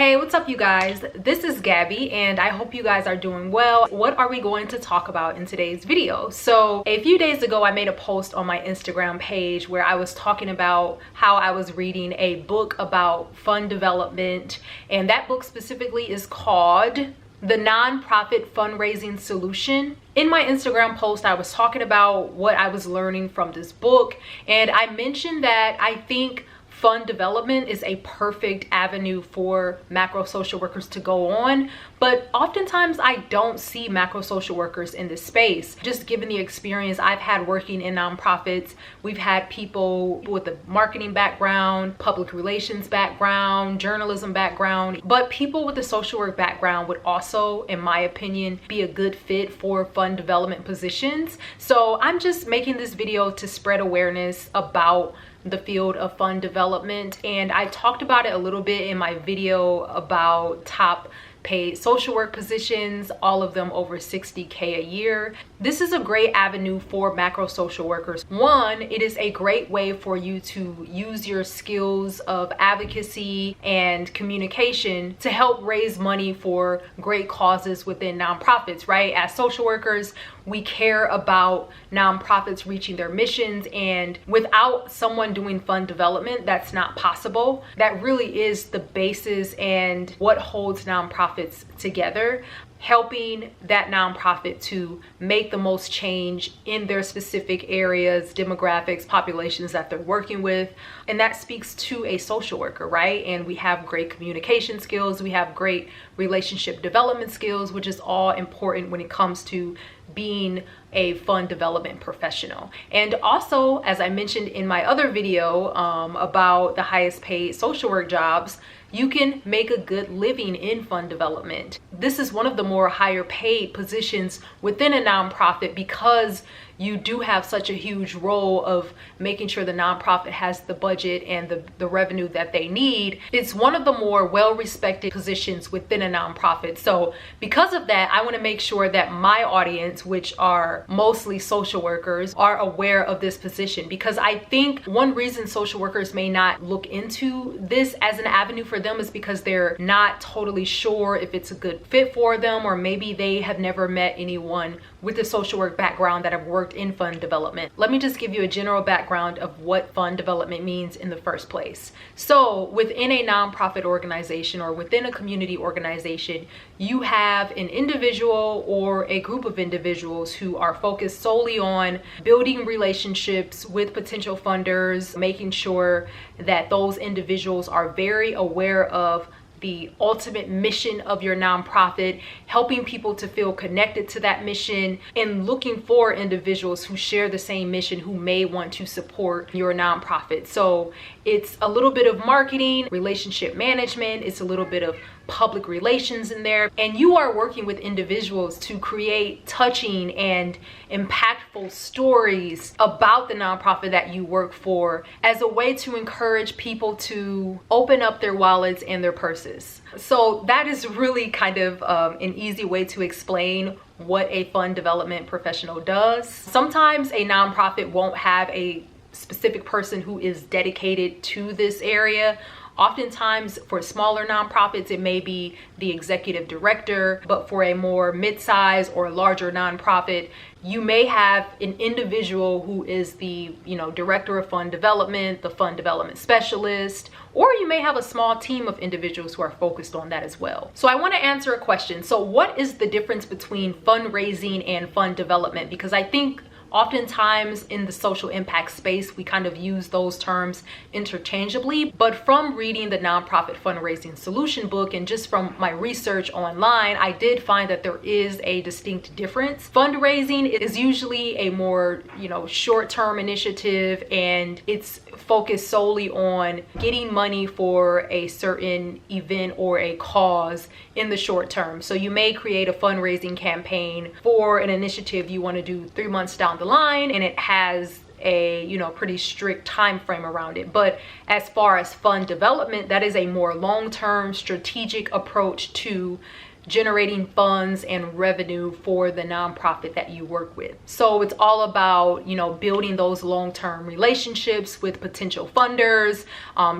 Hey, what's up you guys? This is Gabby and I hope you guys are doing well. What are we going to talk about in today's video? So a few days ago, I made a post on my Instagram page where I was talking about how I was reading a book about fund development, and that book specifically is called The Nonprofit Fundraising Solution. In my Instagram post, I was talking about what I was learning from this book, and I mentioned that I think fund development is a perfect avenue for macro social workers to go on, but oftentimes I don't see macro social workers in this space. Just given the experience I've had working in nonprofits, we've had people with a marketing background, public relations background, journalism background, but people with a social work background would also, in my opinion, be a good fit for fund development positions. So I'm just making this video to spread awareness about the field of fund development, and I talked about it a little bit in my video about top paid social work positions, all of them over 60K a year. This is a great avenue for macro social workers. One, it is a great way for you to use your skills of advocacy and communication to help raise money for great causes within nonprofits, right? As social workers, we care about nonprofits reaching their missions, and without someone doing fund development, that's not possible. That really is the basis and what holds nonprofits together, helping that nonprofit to make the most change in their specific areas, demographics, populations that they're working with. And that speaks to a social worker, right? And we have great communication skills, we have great relationship development skills, which is all important when it comes to being a fund development professional. And also, as I mentioned in my other video about the highest paid social work jobs, you can make a good living in fund development. This is one of the more higher paid positions within a nonprofit because you do have such a huge role of making sure the nonprofit has the budget and the revenue that they need. It's one of the more well-respected positions within a nonprofit. So because of that, I want to make sure that my audience, which are mostly social workers, are aware of this position, because I think one reason social workers may not look into this as an avenue for them is because they're not totally sure if it's a good fit for them, or maybe they have never met anyone with a social work background that have worked in fund development. Let me just give you a general background of what fund development means in the first place. So within a nonprofit organization or within a community organization, you have an individual or a group of individuals who are focused solely on building relationships with potential funders, making sure that those individuals are very aware of the ultimate mission of your nonprofit, helping people to feel connected to that mission, and looking for individuals who share the same mission who may want to support your nonprofit. So it's a little bit of marketing, relationship management, it's a little bit of public relations in there, and you are working with individuals to create touching and impactful stories about the nonprofit that you work for as a way to encourage people to open up their wallets and their purses. So that is really kind of an easy way to explain what a fund development professional does. Sometimes a nonprofit won't have a specific person who is dedicated to this area. Oftentimes for smaller nonprofits, it may be the executive director, but for a more mid-size or larger nonprofit, you may have an individual who is the, director of fund development, the fund development specialist, or you may have a small team of individuals who are focused on that as well. So I want to answer a question. So what is the difference between fundraising and fund development? Because I think oftentimes in the social impact space, we kind of use those terms interchangeably, but from reading the Nonprofit Fundraising Solution book and just from my research online, I did find that there is a distinct difference. Fundraising is usually a more, short-term initiative, and it's focused solely on getting money for a certain event or a cause in the short term. So you may create a fundraising campaign for an initiative you want to do 3 months down the line, and it has a pretty strict time frame around it. But as far as fund development, that is a more long-term strategic approach to generating funds and revenue for the nonprofit that you work with. So it's all about, building those long-term relationships with potential funders,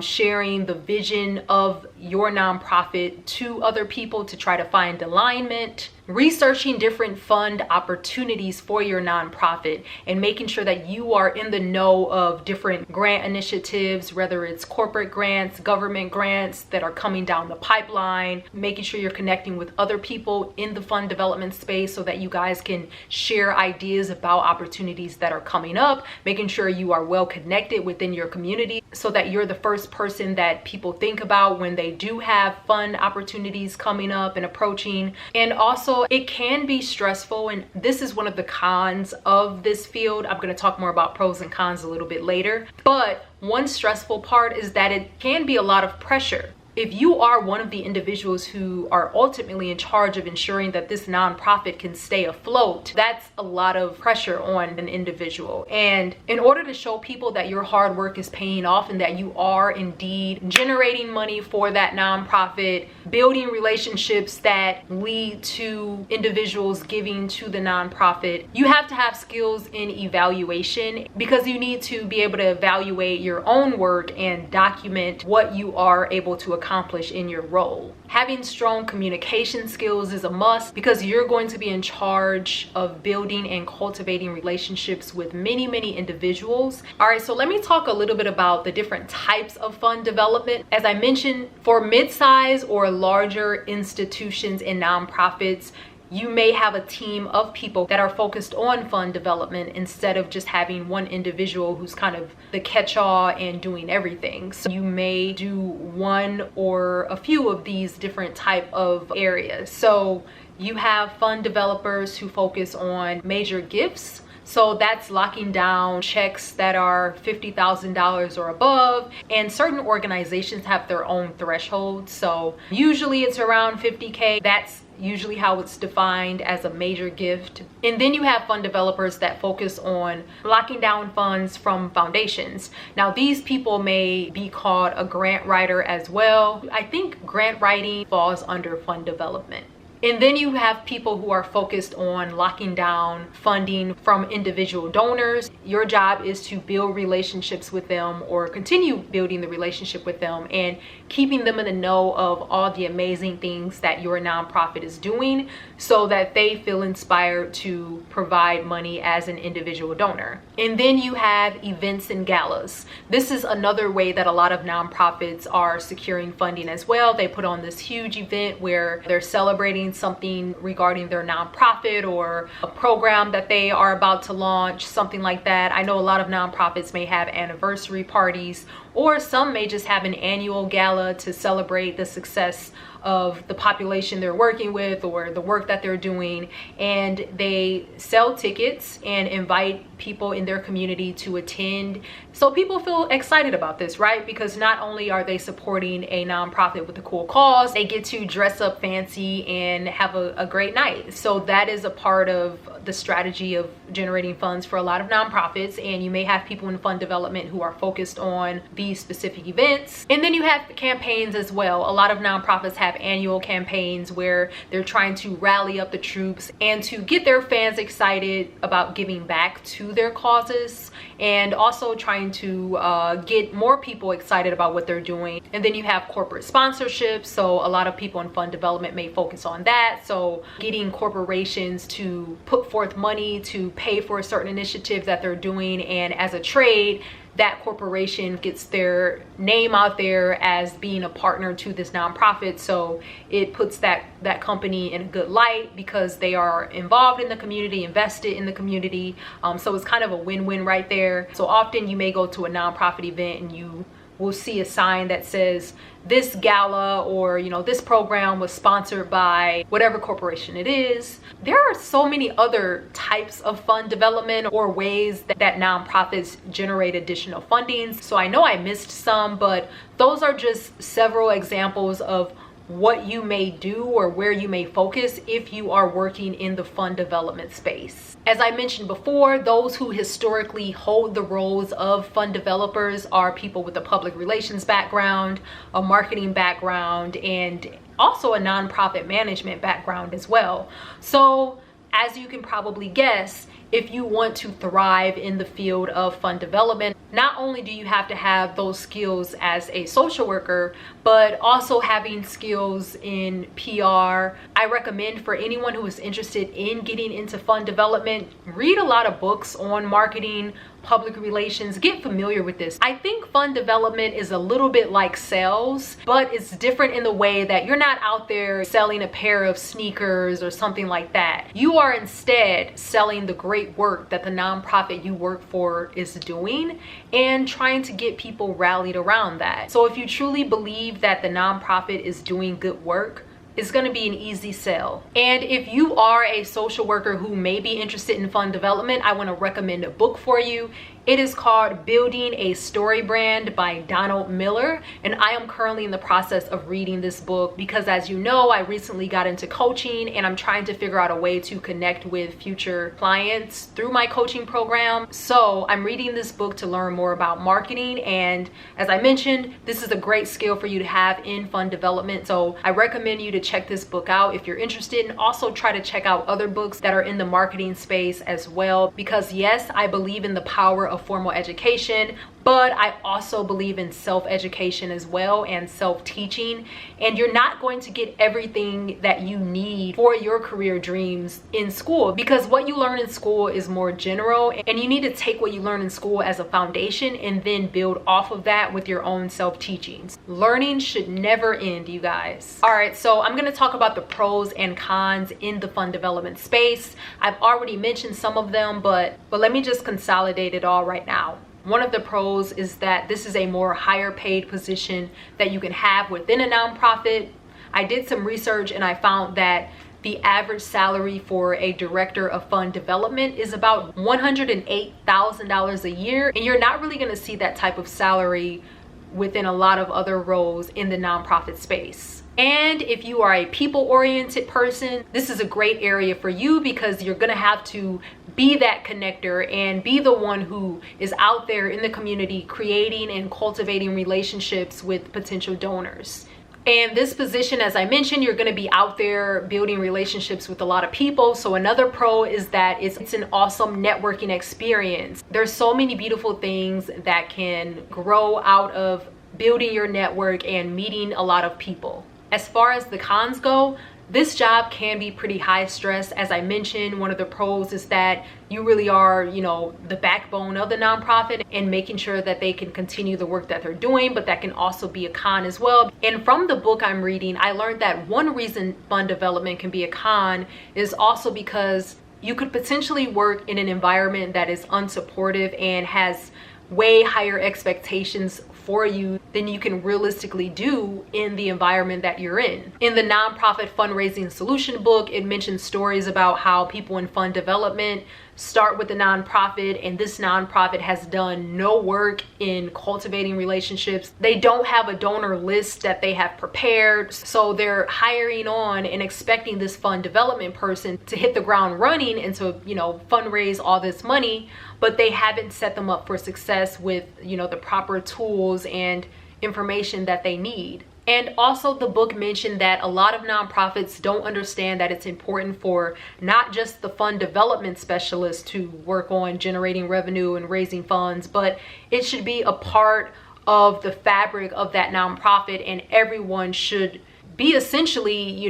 sharing the vision of your nonprofit to other people to try to find alignment, researching different fund opportunities for your nonprofit, and making sure that you are in the know of different grant initiatives, whether it's corporate grants, government grants that are coming down the pipeline, making sure you're connecting with other people in the fund development space so that you guys can share ideas about opportunities that are coming up, making sure you are well connected within your community so that you're the first person that people think about when they do have fund opportunities coming up and approaching. And also, it can be stressful, and this is one of the cons of this field. I'm going to talk more about pros and cons a little bit later, but one stressful part is that it can be a lot of pressure. If you are one of the individuals who are ultimately in charge of ensuring that this nonprofit can stay afloat, that's a lot of pressure on an individual. And in order to show people that your hard work is paying off and that you are indeed generating money for that nonprofit, building relationships that lead to individuals giving to the nonprofit, you have to have skills in evaluation, because you need to be able to evaluate your own work and document what you are able to accomplish in your role. Having strong communication skills is a must, because you're going to be in charge of building and cultivating relationships with many, many individuals. All right, so let me talk a little bit about the different types of fund development. As I mentioned, for mid-size or larger institutions and nonprofits, you may have a team of people that are focused on fund development instead of just having one individual who's kind of the catch-all and doing everything. So you may do one or a few of these different type of areas. So you have fund developers who focus on major gifts. So that's locking down checks that are $50,000 or above, and certain organizations have their own thresholds. So usually it's around 50K. That's usually how it's defined as a major gift. And then you have fund developers that focus on locking down funds from foundations. Now, these people may be called a grant writer as well. I think grant writing falls under fund development. And then you have people who are focused on locking down funding from individual donors. Your job is to build relationships with them, or continue building the relationship with them and keeping them in the know of all the amazing things that your nonprofit is doing, so that they feel inspired to provide money as an individual donor. And then you have events and galas. This is another way that a lot of nonprofits are securing funding as well. They put on this huge event where they're celebrating something regarding their nonprofit or a program that they are about to launch, something like that. I know a lot of nonprofits may have anniversary parties, or some may just have an annual gala to celebrate the success of the population they're working with or the work that they're doing, and they sell tickets and invite people in their community to attend. So people feel excited about this, right? Because not only are they supporting a nonprofit with a cool cause, they get to dress up fancy and have a great night. So that is a part of the strategy of generating funds for a lot of nonprofits. And you may have people in fund development who are focused on these specific events. And then you have campaigns as well. A lot of nonprofits have annual campaigns where they're trying to rally up the troops and to get their fans excited about giving back to their causes, and also trying to get more people excited about what they're doing. And then you have corporate sponsorships. So a lot of people in fund development may focus on that. So getting corporations to put forth money to pay for a certain initiative that they're doing, and as a trade, that corporation gets their name out there as being a partner to this nonprofit. So it puts that company in a good light because they are involved in the community, invested in the community. So it's kind of a win-win right there. So often you may go to a nonprofit event and you will see a sign that says this gala or this program was sponsored by whatever corporation it is. There are so many other types of fund development or ways that nonprofits generate additional funding. So I know I missed some, but those are just several examples of what you may do or where you may focus if you are working in the fund development space. As I mentioned before, those who historically hold the roles of fund developers are people with a public relations background, a marketing background, and also a nonprofit management background as well. So as you can probably guess, if you want to thrive in the field of fund development, not only do you have to have those skills as a social worker, but also having skills in PR. I recommend for anyone who is interested in getting into fund development, read a lot of books on marketing, public relations, get familiar with this. I think fund development is a little bit like sales, but it's different in the way that you're not out there selling a pair of sneakers or something like that. You are instead selling the great work that the nonprofit you work for is doing and trying to get people rallied around that. So if you truly believe that the nonprofit is doing good work, it's going to be an easy sell. And if you are a social worker who may be interested in fund development, I want to recommend a book for you. It is called Building a Story Brand by Donald Miller. And I am currently in the process of reading this book because, as you know, I recently got into coaching and I'm trying to figure out a way to connect with future clients through my coaching program. So I'm reading this book to learn more about marketing. And as I mentioned, this is a great skill for you to have in fund development. So I recommend you to check this book out if you're interested, and also try to check out other books that are in the marketing space as well. Because yes, I believe in the power of formal education, but I also believe in self-education as well and self-teaching. And you're not going to get everything that you need for your career dreams in school, because what you learn in school is more general, and you need to take what you learn in school as a foundation and then build off of that with your own self-teachings. Learning should never end, you guys. All right, so I'm going to talk about the pros and cons in the fund development space. I've already mentioned some of them, but let me just consolidate it all right now. One of the pros is that this is a more higher paid position that you can have within a nonprofit. I did some research and I found that the average salary for a director of fund development is about $108,000 a year. And you're not really going to see that type of salary within a lot of other roles in the nonprofit space. And if you are a people-oriented person, this is a great area for you because you're gonna have to be that connector and be the one who is out there in the community creating and cultivating relationships with potential donors. And this position, as I mentioned, you're going to be out there building relationships with a lot of people. So another pro is that it's an awesome networking experience. There's so many beautiful things that can grow out of building your network and meeting a lot of people. As far as the cons go, this job can be pretty high stress. As I mentioned, one of the pros is that you really are, the backbone of the nonprofit and making sure that they can continue the work that they're doing, but that can also be a con as well. And from the book I'm reading, I learned that one reason fund development can be a con is also because you could potentially work in an environment that is unsupportive and has way higher expectations for you than you can realistically do in the environment that you're in. In the Nonprofit Fundraising Solution book, it mentions stories about how people in fund development start with a nonprofit, and this nonprofit has done no work in cultivating relationships. They don't have a donor list that they have prepared, so they're hiring on and expecting this fund development person to hit the ground running and to fundraise all this money, but they haven't set them up for success with the proper tools and information that they need. And also the book mentioned that a lot of nonprofits don't understand that it's important for not just the fund development specialist to work on generating revenue and raising funds, but it should be a part of the fabric of that nonprofit, and everyone should be essentially,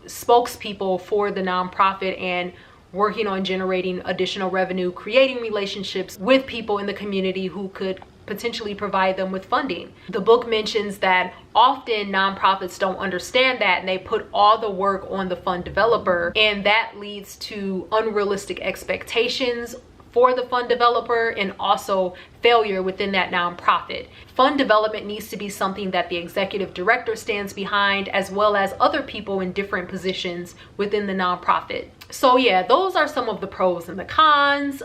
spokespeople for the nonprofit and working on generating additional revenue, creating relationships with people in the community who could potentially provide them with funding. The book mentions that often nonprofits don't understand that, and they put all the work on the fund developer, and that leads to unrealistic expectations for the fund developer and also failure within that nonprofit. Fund development needs to be something that the executive director stands behind, as well as other people in different positions within the nonprofit. So yeah, those are some of the pros and the cons.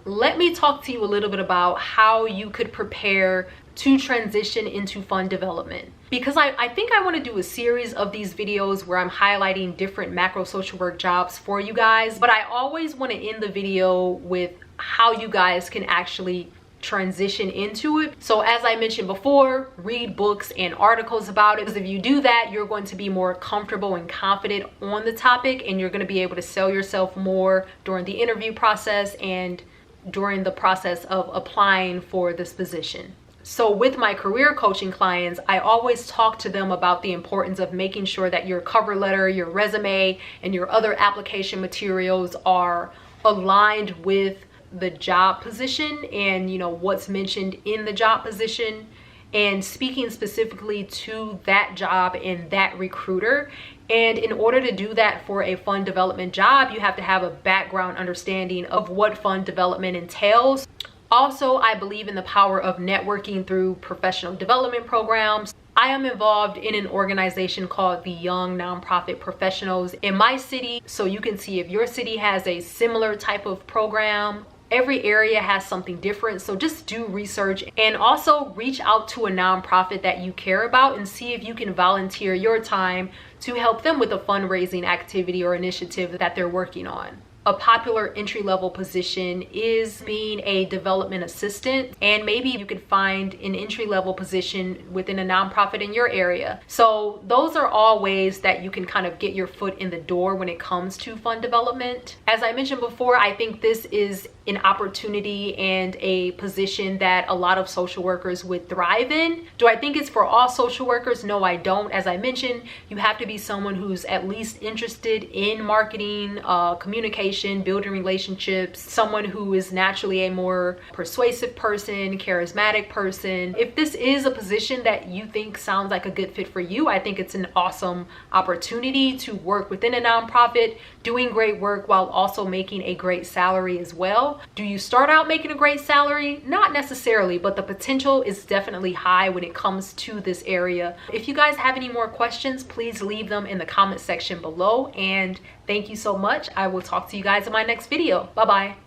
Let me talk to you a little bit about how you could prepare to transition into fund development. Because I think I want to do a series of these videos where I'm highlighting different macro social work jobs for you guys, but I always want to end the video with how you guys can actually transition into it. So as I mentioned before, read books and articles about it, because if you do that, you're going to be more comfortable and confident on the topic, and you're going to be able to sell yourself more during the interview process and during the process of applying for this position. So with my career coaching clients, I always talk to them about the importance of making sure that your cover letter, your resume, and your other application materials are aligned with the job position and, you know, what's mentioned in the job position, and speaking specifically to that job and that recruiter. And in order to do that for a fund development job, you have to have a background understanding of what fund development entails. Also, I believe in the power of networking through professional development programs. I am involved in an organization called the Young Nonprofit Professionals in my city, so you can see if your city has a similar type of program. Every area has something different, so just do research and also reach out to a nonprofit that you care about and see if you can volunteer your time to help them with a fundraising activity or initiative that they're working on. A popular entry-level position is being a development assistant, and maybe you could find an entry-level position within a nonprofit in your area. So those are all ways that you can kind of get your foot in the door when it comes to fund development. As I mentioned before, I think this is an opportunity and a position that a lot of social workers would thrive in. Do I think it's for all social workers? No, I don't. As I mentioned, you have to be someone who's at least interested in marketing, communication, building relationships, someone who is naturally a more persuasive person, charismatic person. If this is a position that you think sounds like a good fit for you, I think it's an awesome opportunity to work within a nonprofit, doing great work while also making a great salary as well. Do you start out making a great salary? Not necessarily, but the potential is definitely high when it comes to this area. If you guys have any more questions, please leave them in the comment section below. And thank you so much. I will talk to you guys in my next video. Bye-bye.